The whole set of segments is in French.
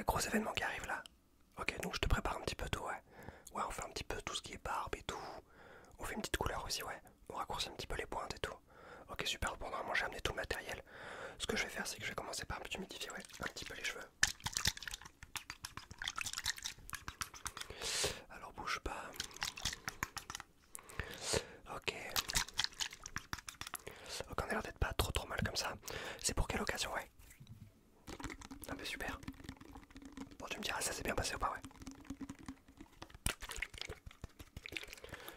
gros événement qui arrive là. Ok, donc je te prépare un petit peu tout, ouais. Ouais, on fait un petit peu tout ce qui est barbe et tout. On fait une petite couleur aussi, ouais. On raccourcit un petit peu les pointes et tout. Ok, super. Bon, normalement, j'ai amené tout le matériel. Ce que je vais faire, c'est que je vais commencer par humidifier, ouais, un petit peu les cheveux. Alors, bouge pas. Ok. Ok, on a l'air d'être pas trop mal comme ça. C'est pour quelle occasion, ouais? Ah, bah super. Bon, tu me diras, ça s'est bien passé ou pas, ouais.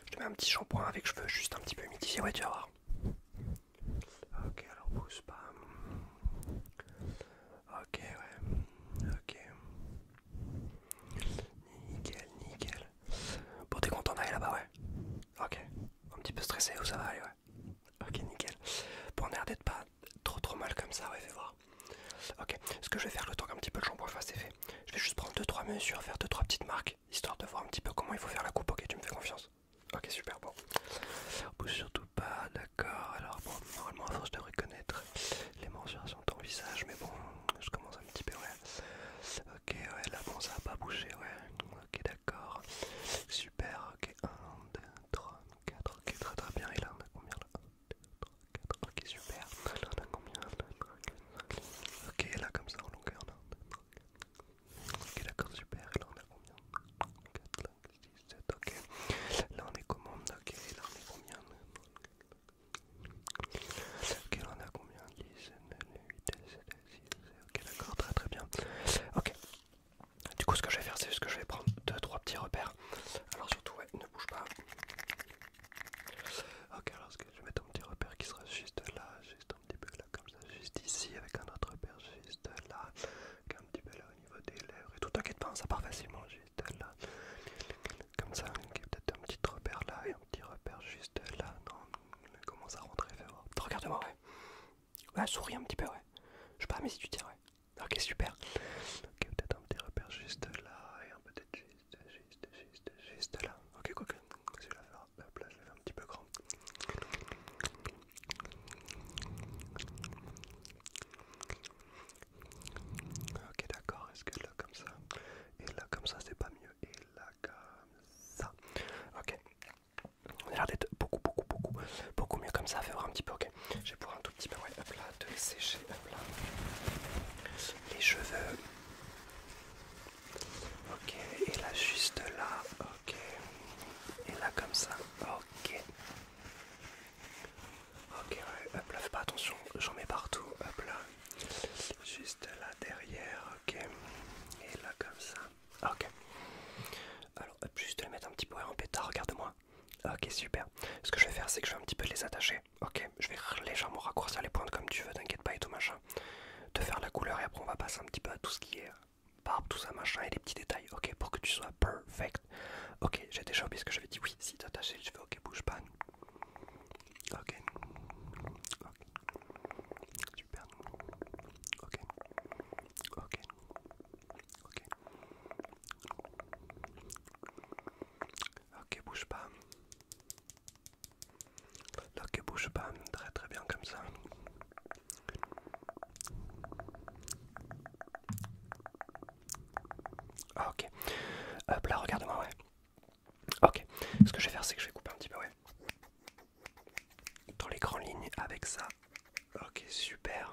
Je te mets un petit shampoing avec cheveux juste un petit peu humidifié, ouais, tu vas voir. Ok, alors bouge pas. Ok, ouais. Ok. Nickel, nickel. Bon, t'es content d'aller là-bas, ouais. Ok. Un petit peu stressé ou ça va aller, ouais. Ok, nickel. Bon, on a l'air d'être pas trop mal comme ça, ouais, fais voir. Ok, ce que je vais faire le temps qu'un petit peu le shampoing fasse effet, je vais juste prendre 2-3 mesures, faire 2-3 petites marques, histoire de voir un petit peu comment il faut faire la coupe, ok, tu me fais confiance. Ok, super, bon. Bouge surtout pas, d'accord. Alors bon, normalement à force je devrais connaître les mensurations de ton visage, mais bon, je commence un petit peu, ouais. Ok, ouais, là bon, ça va pas bouger, ouais. Ok, d'accord. Super, ok, 1, 2, 3, 4, ok, très bien. Et là, on a combien là? 1, 2, 3, 4, ok, super. Là, on a combien? 1, 2, 3, 4, ok, là, comme ça, en longueur, là. 1, 2, 3, 4. Ok, d'accord, super. Et là, on a combien? 4, 5, 6, 7, ok. Là, on est comment? Ok, là, on est combien? Ok, là, on a combien? 10, 9, 8, 7, 6, ok, d'accord, très bien. Ok, du coup, ce que je vais faire, c'est juste que je vais prendre 2-3 petits repères. Alors, surtout, ouais, ne bouge pas. Ok, alors ce que je vais mettre un petit repère qui sera juste là, juste un petit peu là, comme ça, juste ici, avec un autre repère juste là, un petit peu là au niveau des lèvres et tout. T'inquiète pas, ça part facilement, juste là, comme ça. Ok, peut-être un petit repère là et un petit repère juste là. Non, mais comment ça rentrer, fais voir. Regarde-moi, ouais. Ouais, souris un petit peu, ouais. Je sais pas, mais si tu tiens, ouais. Ok, super. Ok, peut-être un petit repère juste là et un peut-être juste là. Ok, quoi que. Je vais la faire. Hop là, je vais faire un petit peu grand. Ok, d'accord. Est-ce que là, comme ça, et là, comme ça, c'est pas mieux. Et là, comme ça. Ok. On a l'air d'être beaucoup mieux comme ça. Fais voir un petit peu, ok. Je vais pouvoir un tout petit peu, ouais. Hop là, te sécher. Hop là. Les cheveux. Ok. Et là, juste là. Ok. Et là, comme ça. Ok. Ok, ouais. Hop là, fais pas attention. J'en mets partout. Hop là. Juste là derrière. Ok. Et là, comme ça. Ok. Alors, hop, juste les mettre un petit peu en pétard, regarde-moi. Ok, super. Ce que je vais faire, c'est que je vais un petit peu les attacher. Ok, je vais légèrement raccourcir les pointes comme tu veux, t'inquiète pas et tout machin. De faire la couleur et après on va passer un petit peu à tout ce qui est barbe, tout ça machin et des petits détails. Ok, pour que tu sois perfect. Ok, j'ai déjà oublié ce que j'avais dit. Oui, si t'attaches les cheveux, ok, bouge pas. Ok. Ok. Super. Ok. Ok. Ok. Ok, bouge pas. Ok, bouge pas. Très bien comme ça. Ah, ok. Hop là, regarde-moi, ouais. Ok. Ce que je vais faire, c'est que je vais couper un petit peu, ouais. Dans les grandes lignes avec ça. Ok, super.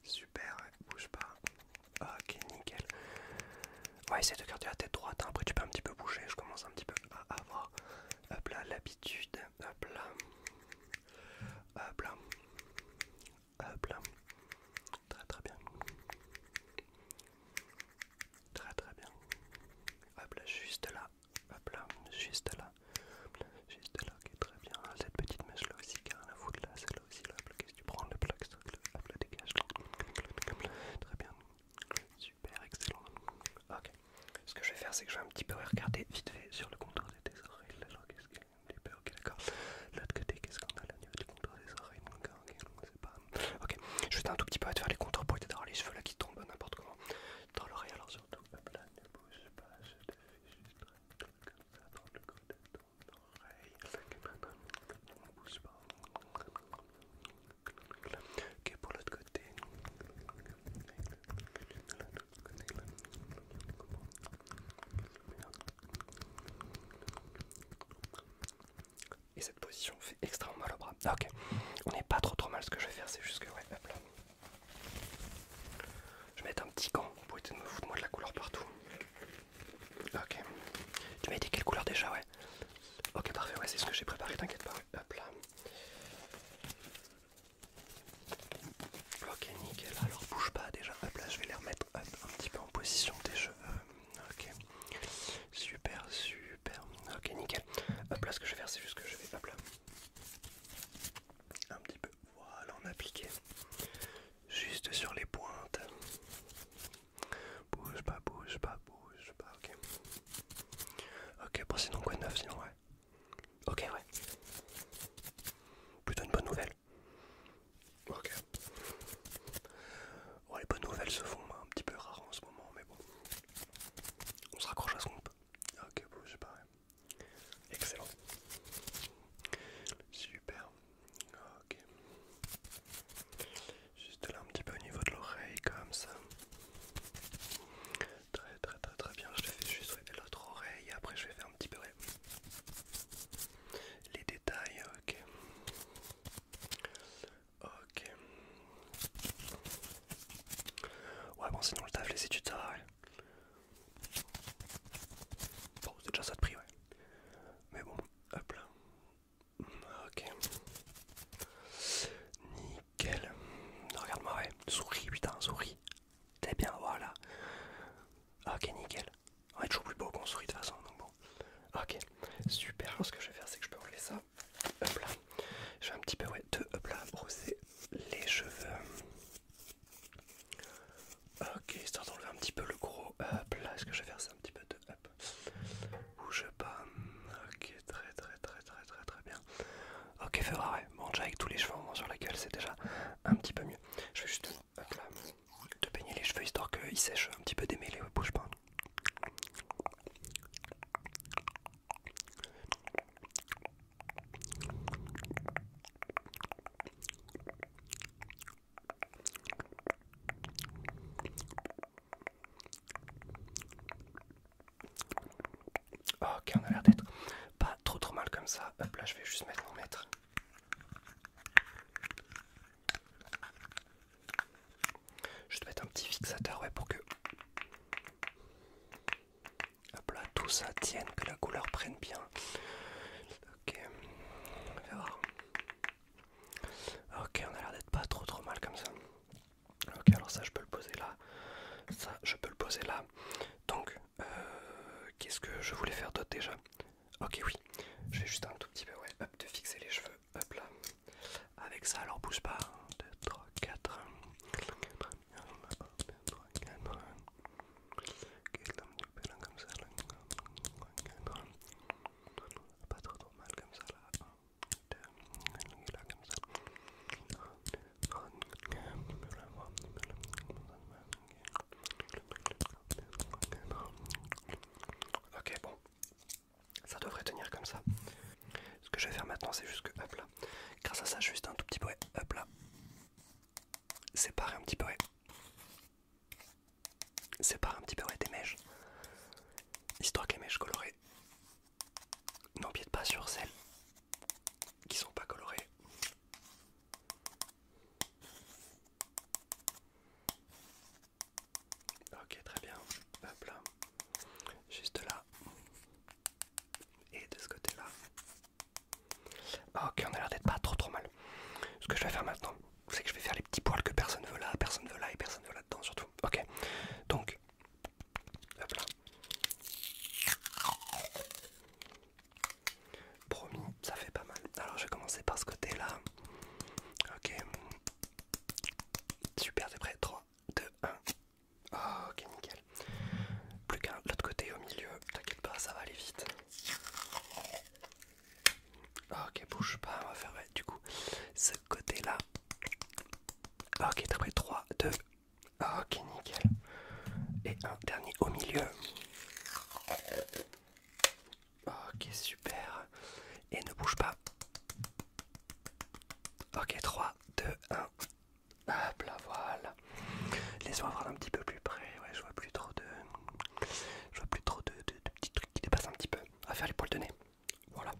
Super, ouais. Bouge pas. Ok, nickel. Ouais, essaie de garder la tête droite. Hein. Après, tu peux un petit peu bouger. Je commence un petit peu à avoir. Hop là, l'habitude. Hop là. Hop là. Hop là. Très bien. Très bien. Hop là, juste là. Hop là, juste là. Hop là, juste là. Ok, très bien. Cette petite mèche là aussi qui a rien à foutre là. Celle-là aussi là. Qu'est-ce que tu prends le plaque? Hop là, dégage. Très bien. Super, excellent. Ok. Ce que je vais faire, c'est que je vais un petit peu regarder vite fait sur le position fait extrêmement mal au bras. Ah, ok, on n'est pas trop mal. Ce que je vais faire, c'est juste que, ouais, hop là. Je vais mettre un petit gant pour éviter de me foutre moi de la couleur partout. Ok. Tu m'as dit quelle couleur déjà, ouais. Ok, parfait, ouais, c'est ce que j'ai préparé, t'inquiète pas. Ouais. Hop là. Ok, nickel. Alors bouge pas déjà. Hop là, je vais les remettre hop, un petit peu en position tes cheveux. Ok. Super, super. Ok, nickel. Hop là, ce que je vais faire, c'est juste que je vais hop là. Un petit peu. Voilà, on a appliqué. Juste sur les pointes. Bouge pas, bouge pas, bouge pas. Ok. Ok, bon, sinon quoi de neuf, sinon, ouais. Ok, ouais. Plutôt une bonne nouvelle. Ok. Bon, les bonnes nouvelles se font un petit peu rares en ce moment, mais bon. On se raccroche à ce qu'on peut. Ok, bouge pas. Ouais. Excellent. Super. Ok. Juste là un petit peu au niveau de l'oreille, comme ça. Très bien. Je te fais juste l'autre oreille et après je vais faire un petit peu les détails. Ok. Ok. Ouais, bon, sinon le taf, les études, ça va, ouais. Bon, c'est déjà ça de prix, ouais. Mais bon, hop là. Ok. Nickel. Regarde-moi, ouais. Souris, putain, souris. T'es bien, voilà. Ok, nickel. On est toujours plus beau qu'on sourit de toute façon, donc bon. Ok, super. Alors, ce que je vais faire, c'est que je peux enlever ça. Hop là. Je vais un petit peu, ouais, hop là, brosser les cheveux. Ok, histoire d'enlever un petit peu le gros. Hop là, ce que je vais faire, c'est un petit peu de hop. Bouge pas. Ok, très bien. Ok, fais voir, ouais. Bon, déjà avec tous les cheveux en moins sur la gueule, c'est déjà un petit peu mieux. Je vais juste, hop là, te peigner les cheveux histoire qu'ils sèchent un petit peu démêlés. Ouais, bouge pas. Ok, on a l'air d'être pas trop mal comme ça. Hop là, je vais juste mettre mon mètre. Je vais mettre un petit fixateur, ouais, pour que hop là, tout ça tienne, que la couleur prenne bien. Ok, on va voir. Ok, on a l'air d'être pas trop mal comme ça. Ok, alors ça je peux le poser là. Ça je peux le poser là. Donc, qu'est-ce que je voulais faire d'autre déjà? Ok, oui, je vais juste un tout petit peu, ouais, hop, te fixer les cheveux, hop là. Avec ça, alors bouge pas. 1, 2, 3, 4. Comme ça, là. Pas trop mal comme ça là. 1, 2, là comme ça. Ok, bon, ça devrait tenir comme ça. Ce que je vais faire maintenant, c'est juste que, hop là, grâce à ça, juste un tout petit peu, ouais, hop là, séparer un petit peu, ouais. Séparer un petit peu, ouais, tes mèches. Histoire que les mèches colorées n'empiètent pas sur celles qui sont pas colorées. Ok, très bien. Hop là. Juste là. Et de ce côté-là. Ok, on a l'air d'être pas trop mal. Ce que je vais faire maintenant, c'est que je vais faire les petits poils que personne veut là, personne veut là et personne veut là-dedans surtout. Ok, donc, hop là. Promis, ça fait pas mal. Alors je vais commencer par ce côté-là. Ok. Super, t'es prêt? 3, 2, 1. Oh, ok, nickel. Plus qu'un l'autre côté au milieu, t'inquiète pas, ça va aller vite. Ok, bouge pas, on va faire ouais, du coup ce côté-là. Ok, t'as pris 3, 2. Ok, nickel. Et un dernier au milieu. Ok, super. Et ne bouge pas. Ok, 3, 2, 1. Hop là, voilà. Laisse-moi voir un petit peu plus près. Ouais, je vois plus trop de. Je vois plus trop de petits trucs qui dépassent un petit peu. On va faire les poils de nez. Voilà.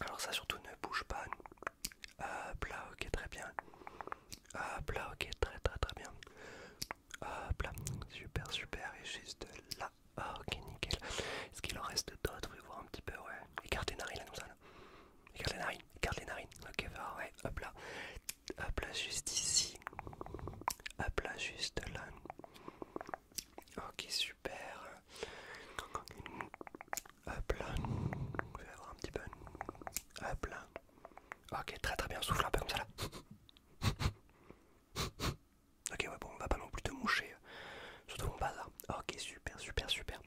Alors ça surtout ne bouge Hop là, ok, très très très bien. Hop là, super super, et juste là. Ok, nickel. Est-ce qu'il en reste d'autres? Je vais voir un petit peu, ouais. Écarte les narines là, comme ça. Là. Écarte les narines, écarte les narines. Ok, bah ouais, hop là. Hop là, juste ici. Hop là, juste là. Ok, super. Hop là. Je vais avoir un petit peu. Hop là. Ok, très très bien. Souffle un peu comme ça là. Ok, ouais, bon, on va pas non plus te moucher sur tout mon bazar. Ok, super, super, super.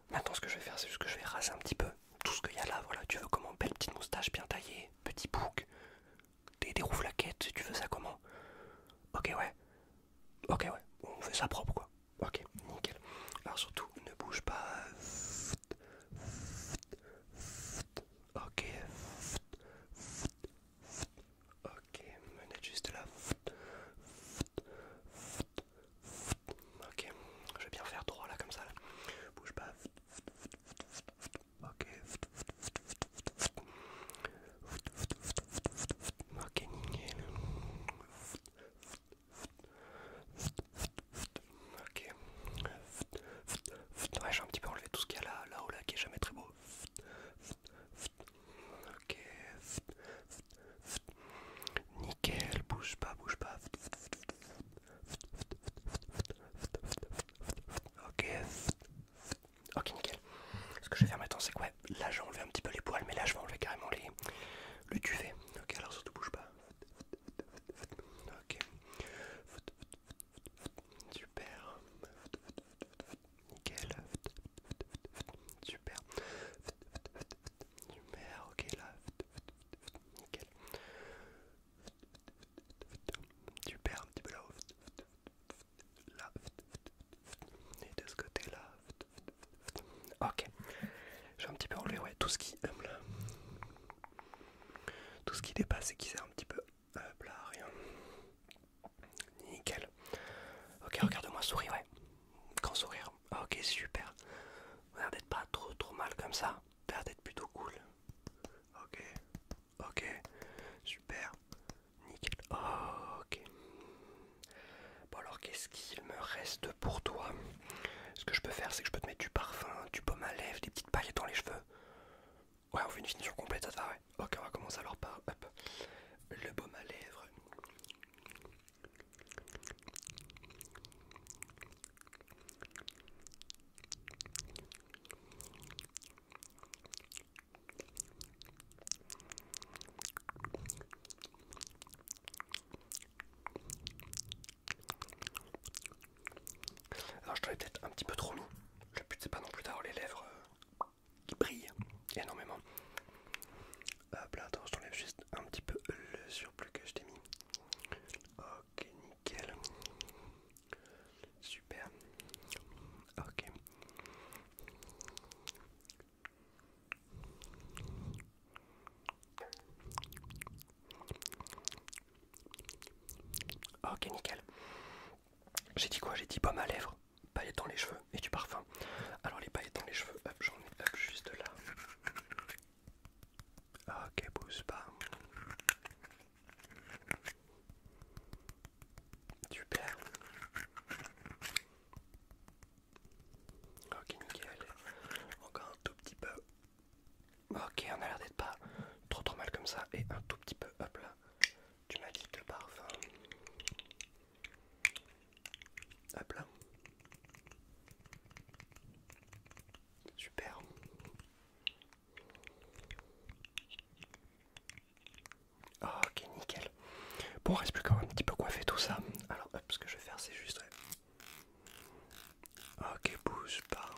Maintenant, ce que je vais faire, c'est juste que je vais raser un petit peu tout ce qu'il y a là. Voilà, tu veux comment? Belle petite moustache bien taillée, petit bouc, des rouflaquettes, tu veux ça comment? Ok, ouais. Ok, ouais. On fait ça propre quoi. Ok, nickel. Alors, surtout, ne bouge pas. Ok. Ok, menette juste là. Ok, je vais bien faire droit là comme ça. Là. Bouge pas. Ok. Ok, nickel. Ok. Ouais, j'ai un petit peu enlevé tout ce qu'il y a là, là-haut là qui est jamais très beau. Ok. Nickel, bouge pas, bouge pas. Ok. Ok, nickel. Ce que je vais faire maintenant, c'est que ouais, là j'ai enlevé un petit peu les poils, mais là je vais enlever carrément le duvet. Ok, alors surtout bouge pas. Ok. Super. Nickel. Super. Super, ok là. Nickel. Super, un petit peu là-haut. Là. Et de ce côté-là. Ok. J'ai un petit peu enlevé ouais, tout ce qui là. Tout ce qui dépasse et qui sert un petit peu. Hop là, rien. Nickel. Ok, regarde-moi, souris, ouais. Grand sourire. Ok, super. L'air d'être pas trop trop mal comme ça. L'air d'être plutôt cool. Ok. Ok. Super. Nickel. Ok. Bon alors qu'est-ce qu'il me reste pour toi? Ce que je peux faire c'est que je peux te mettre du parfum, du baume à lèvres, des petites paillettes dans les cheveux. Ouais, on fait une finition complète, ça te va, ouais. Ok, on va commencer alors par hop, le baume à lèvres. Alors je t'en ai peut-être un petit peu trop mis. Le but c'est pas non plus d'avoir les lèvres qui brillent énormément. Hop là, attends, je t'enlève juste un petit peu le surplus que je t'ai mis. Ok, nickel. Super. Ok. Ok, nickel. J'ai dit quoi? J'ai dit baume à lèvres, paillettes dans les cheveux et du parfum. Alors les paillettes dans les cheveux, hop, j'en ai hop, juste là. Ok, bouge pas. Super. Ok, nickel. Encore un tout petit peu. Ok, on a l'air d'être pas trop trop mal comme ça. Et un tout petit peu, hop là. Tu m'as dit de parfum. Hop là. Super. Ok, nickel. Bon, reste plus qu'à un petit peu coiffer tout ça. Alors, hop, ce que je vais faire, c'est juste. Ouais. Ok, bouge pas.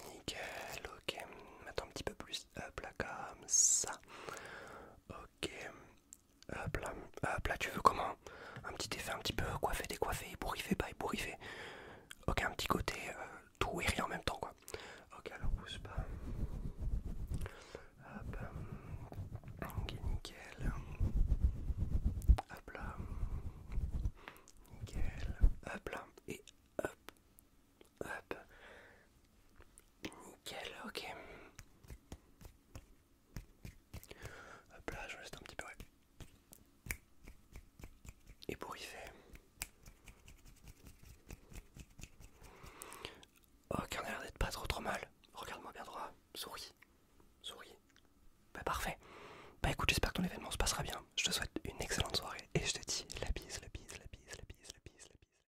Nickel, ok. Maintenant un petit peu plus. Hop là, comme ça. Ok. Hop là, tu veux comment? Un petit effet un petit peu coiffé, décoiffé, ébouriffé, pas ébouriffé. Ok, un petit côté tout et rien en même temps, quoi. Ok, alors bouge pas. Hop. Ok, nickel. Hop là. Nickel. Hop là. Et hop. Hop. Nickel, ok. Hop là, je reste un petit peu. Ouais. ébouriffé. Ok, on a l'air d'être pas trop mal. Regarde-moi bien droit, souris, souris. Bah parfait. Bah écoute, j'espère que ton événement se passera bien.